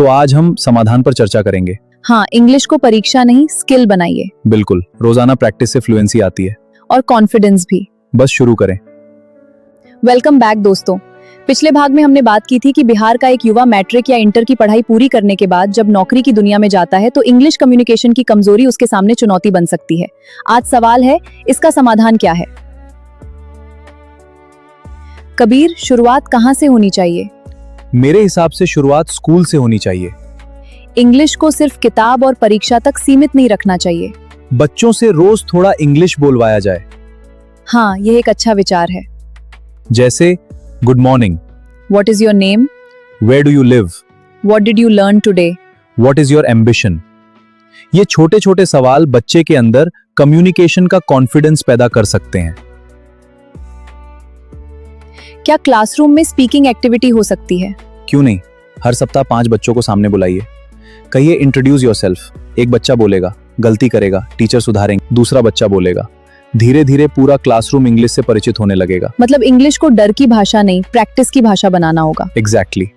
तो आज हम समाधान पर चर्चा करेंगे। हाँ, इंग्लिश को परीक्षा नहीं स्किल बनाइए। बिल्कुल, रोजाना प्रैक्टिस से फ्लुएंसी आती है। और कॉन्फिडेंस भी। बस शुरू करें। वेलकम बैक दोस्तों। पिछले भाग में हमने बात की थी कि बिहार का एक युवा मैट्रिक या इंटर की पढ़ाई पूरी करने के बाद जब नौकरी की दुनिया में जाता है तो इंग्लिश कम्युनिकेशन की कमजोरी उसके सामने चुनौती बन सकती है। आज सवाल है, इसका समाधान क्या है? कबीर, शुरुआत कहाँ से होनी चाहिए? मेरे हिसाब से शुरुआत स्कूल से होनी चाहिए। इंग्लिश को सिर्फ किताब और परीक्षा तक सीमित नहीं रखना चाहिए। बच्चों से रोज थोड़ा इंग्लिश बोलवाया जाए। हाँ, यह एक अच्छा विचार है। जैसे good morning, What is your name? Where do you live, What did you learn today? What is your ambition. ये छोटे छोटे सवाल बच्चे के अंदर कम्युनिकेशन का कॉन्फिडेंस पैदा कर सकते हैं। क्या क्लासरूम में स्पीकिंग एक्टिविटी हो सकती है? क्यों नहीं, हर सप्ताह 5 बच्चों को सामने बुलाइए। कहिए इंट्रोड्यूस योरसेल्फ। एक बच्चा बोलेगा, गलती करेगा, टीचर सुधारेंगे, दूसरा बच्चा बोलेगा। धीरे धीरे पूरा क्लासरूम इंग्लिश से परिचित होने लगेगा। मतलब इंग्लिश को डर की भाषा नहीं, प्रैक्टिस की भाषा बनाना होगा। एग्जैक्टली।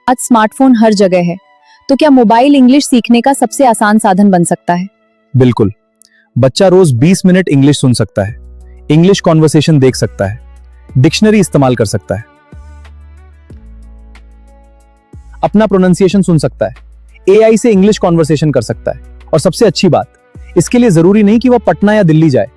आज स्मार्टफोन हर जगह है, तो क्या मोबाइल इंग्लिश सीखने का सबसे आसान साधन बन सकता है? बिल्कुल। बच्चा रोज 20 मिनट इंग्लिश सुन सकता है, इंग्लिश कॉन्वर्सेशन देख सकता है, डिक्शनरी इस्तेमाल कर सकता है, अपना प्रोनाउंसिएशन सुन सकता है, एआई से इंग्लिश कॉन्वर्सेशन कर सकता है। और सबसे अच्छी बात, इसके लिए जरूरी नहीं कि वह पटना या दिल्ली जाए,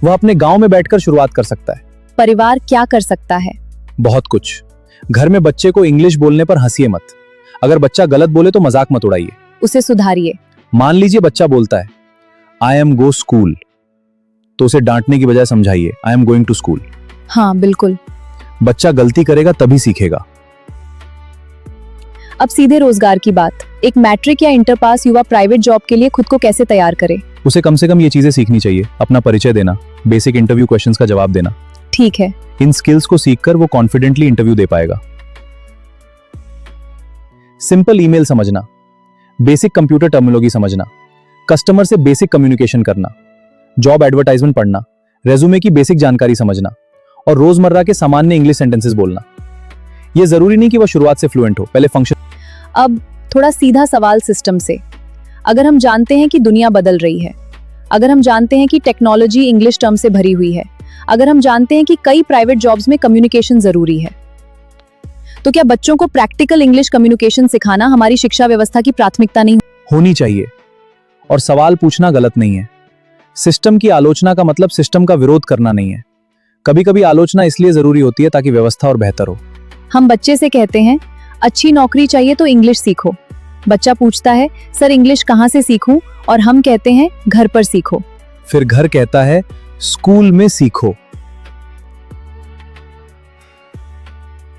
वह अपने गांव में बैठकर शुरुआत कर सकता है। परिवार क्या कर सकता है? बहुत कुछ। घर में बच्चे को इंग्लिश बोलने पर हंसिए मत। अगर बच्चा गलत बोले तो मजाक मत उड़ाइए, उसे सुधारिए। मान लीजिए बच्चा बोलता है आई एम गो स्कूल, तो उसे डांटने की बजाय समझाइए I am going to school. हाँ बिल्कुल। बच्चा गलती करेगा तभी सीखेगा। अब सीधे रोजगार की बात। एक मैट्रिक या इंटर पास युवा प्राइवेट जॉब के लिए खुद को कैसे तैयार करे? उसे कम से कम ये चीजें सीखनी चाहिए। अपना परिचय देना, बेसिक इंटरव्यू क्वेश्चंस का जवाब देना। ठीक है। इन स्किल्स को सीखकर वो कॉन्फिडेंटली इंटरव्यू दे पाएगा। सिंपल ईमेल समझना, बेसिक कंप्यूटर टर्मिनोलॉजी समझना, कस्टमर से बेसिक कम्युनिकेशन करना, जॉब एडवर्टाइजमेंट पढ़ना, रेज्यूमे की बेसिक जानकारी समझना और रोजमर्रा के सामान्य इंग्लिश सेंटेंसेस बोलना। यह जरूरी नहीं कि वह शुरुआत से फ्लुएंट हो, पहले फंक्शन। अब थोड़ा सीधा सवाल सिस्टम से। अगर हम जानते हैं कि दुनिया बदल रही है, अगर हम जानते हैं कि टेक्नोलॉजी इंग्लिश टर्म से भरी हुई है, अगर हम जानते हैं कि कई प्राइवेट जॉब्स में कम्युनिकेशन जरूरी है, तो क्या बच्चों को प्रैक्टिकल इंग्लिश कम्युनिकेशन सिखाना हमारी शिक्षा व्यवस्था की प्राथमिकता नहीं होनी चाहिए? और सवाल पूछना गलत नहीं है। सिस्टम की आलोचना का मतलब सिस्टम का विरोध करना नहीं है। कभी कभी आलोचना इसलिए जरूरी होती है ताकि व्यवस्था और बेहतर हो। हम बच्चे से कहते हैं अच्छी नौकरी चाहिए तो इंग्लिश सीखो। बच्चा पूछता है सर इंग्लिश कहाँ से सीखूं? और हम कहते हैं घर पर सीखो। फिर घर कहता है स्कूल में सीखो।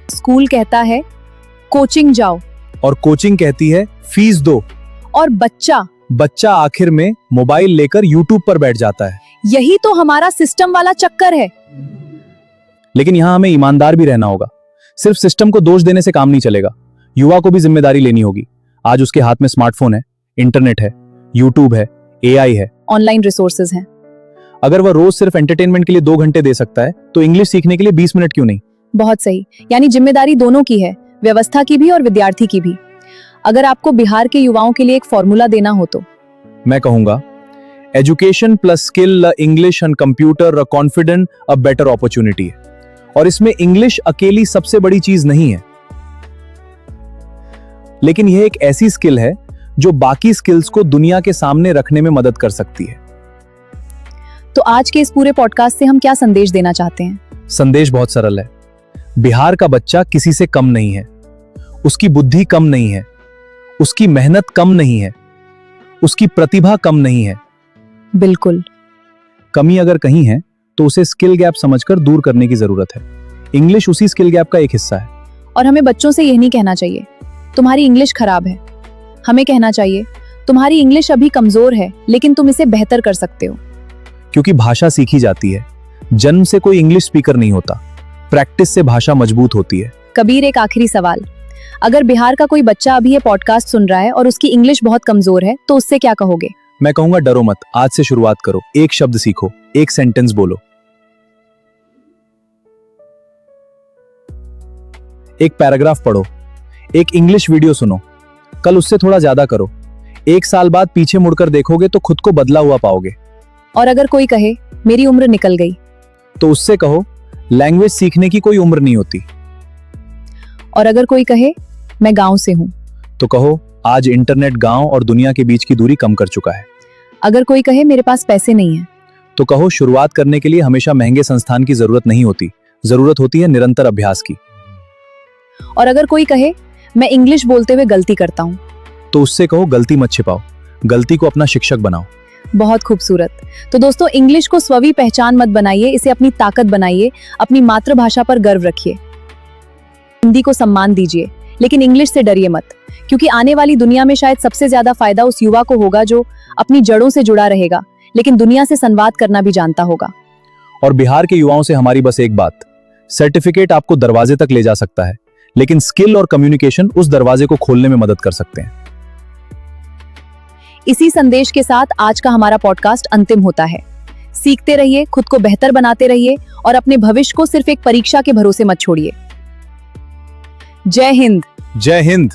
स्कूल कहता है कोचिंग जाओ। और कोचिंग कहती है फीस दो। और बच्चा आखिर में मोबाइल लेकर यूट्यूब पर बैठ जाता है। यही तो हमारा सिस्टम वाला चक्कर है। लेकिन यहां हमें ईमानदार भी रहना होगा। सिर्फ सिस्टम को दोष देने से काम नहीं चलेगा। युवा को भी जिम्मेदारी लेनी होगी। आज उसके हाथ में स्मार्टफोन है, इंटरनेट है, यूट्यूब है, एआई है, ऑनलाइन रिसोर्सेज हैं। अगर वह रोज सिर्फ एंटरटेनमेंट के लिए 2 घंटे दे सकता है तो इंग्लिश सीखने के लिए 20 मिनट क्यों नहीं? बहुत सही। यानी जिम्मेदारी दोनों की है, व्यवस्था की भी और विद्यार्थी की भी। अगर आपको बिहार के युवाओं के लिए एक फॉर्मूला देना हो तो मैं कहूंगा education plus skill, English and computer, confident, a better opportunity है। और इसमें इंग्लिश अकेली सबसे बड़ी चीज नहीं है, लेकिन यह एक ऐसी स्किल है जो बाकी स्किल्स को दुनिया के सामने रखने में मदद कर सकती है। तो आज के इस पूरे पॉडकास्ट से हम क्या संदेश देना चाहते हैं? संदेश बहुत सरल है। बिहार का बच्चा किसी से कम नहीं है। उसकी बुद्धि कम नहीं है, उसकी मेहनत कम नहीं है, उसकी प्रतिभा कम नहीं है। बिल्कुल। कमी अगर कहीं है तो उसे स्किल गैप समझकर दूर करने की जरूरत है। इंग्लिश उसी स्किल गैप का एक हिस्सा है। और हमें बच्चों से यह नहीं कहना चाहिए तुम्हारी इंग्लिश खराब है। हमें कहना चाहिए तुम्हारी इंग्लिश अभी कमजोर है, लेकिन तुम इसे बेहतर कर सकते हो। क्योंकि भाषा सीखी जाती है। जन्म से कोई इंग्लिश स्पीकर नहीं होता, प्रैक्टिस से भाषा मजबूत होती है। कबीर, एक आखिरी सवाल। अगर बिहार का कोई बच्चा अभी ये पॉडकास्ट सुन रहा है और उसकी इंग्लिश बहुत कमजोर है, तो उससे क्या कहोगे? मैं कहूंगा डरो मत, आज से शुरुआत करो। एक शब्द सीखो, एक सेंटेंस बोलो, एक पैराग्राफ पढ़ो, एक इंग्लिश वीडियो सुनो, कल उससे थोड़ा ज्यादा करो। 1 साल बाद पीछे मुड़कर देखोगे तो खुद को बदला हुआ पाओगे। और अगर कोई कहे मेरी उम्र निकल गई, तो उससे कहो लैंग्वेज सीखने की कोई उम्र नहीं होती। और अगर कोई कहे मैं गांव से हूं, तो कहो आज इंटरनेट गांव और दुनिया के बीच की दूरी कम कर चुका है। अगर कोई कहे मेरे पास पैसे नहीं है, तो कहो शुरुआत करने के लिए हमेशा महंगे संस्थान की जरूरत नहीं होती, जरूरत होती है निरंतर अभ्यास की। और अगर कोई कहे मैं इंग्लिश बोलते हुए गलती करता हूं, तो उससे कहो गलती मत छिपाओ, गलती को अपना शिक्षक बनाओ। बहुत खूबसूरत। तो दोस्तों, इंग्लिश को स्ववी पहचान मत बनाइए, इसे अपनी ताकत बनाइए, अपनी मातृभाषा पर गर्व रखिए। हिंदी को सम्मान दीजिए, लेकिन इंग्लिश से डरिए मत, क्योंकि आने वाली दुनिया में शायद सबसे ज्यादा फायदा उस युवा को होगा जो अपनी जड़ों से जुड़ा रहेगा, लेकिन दुनिया से संवाद करना भी जानता होगा। और बिहार के युवाओं से हमारी बस एक बात, सर्टिफिकेट आपको दरवाजे तक ले जा सकता है, लेकिन स्किल और कम्युनिकेशन उस दरवाजे को खोलने में मदद कर सकते हैं। इसी संदेश के साथ आज का हमारा पॉडकास्ट अंतिम होता है। सीखते रहिए, खुद को बेहतर बनाते रहिए और अपने भविष्य को सिर्फ एक परीक्षा के भरोसे मत छोड़िए। जय हिंद। जय हिंद।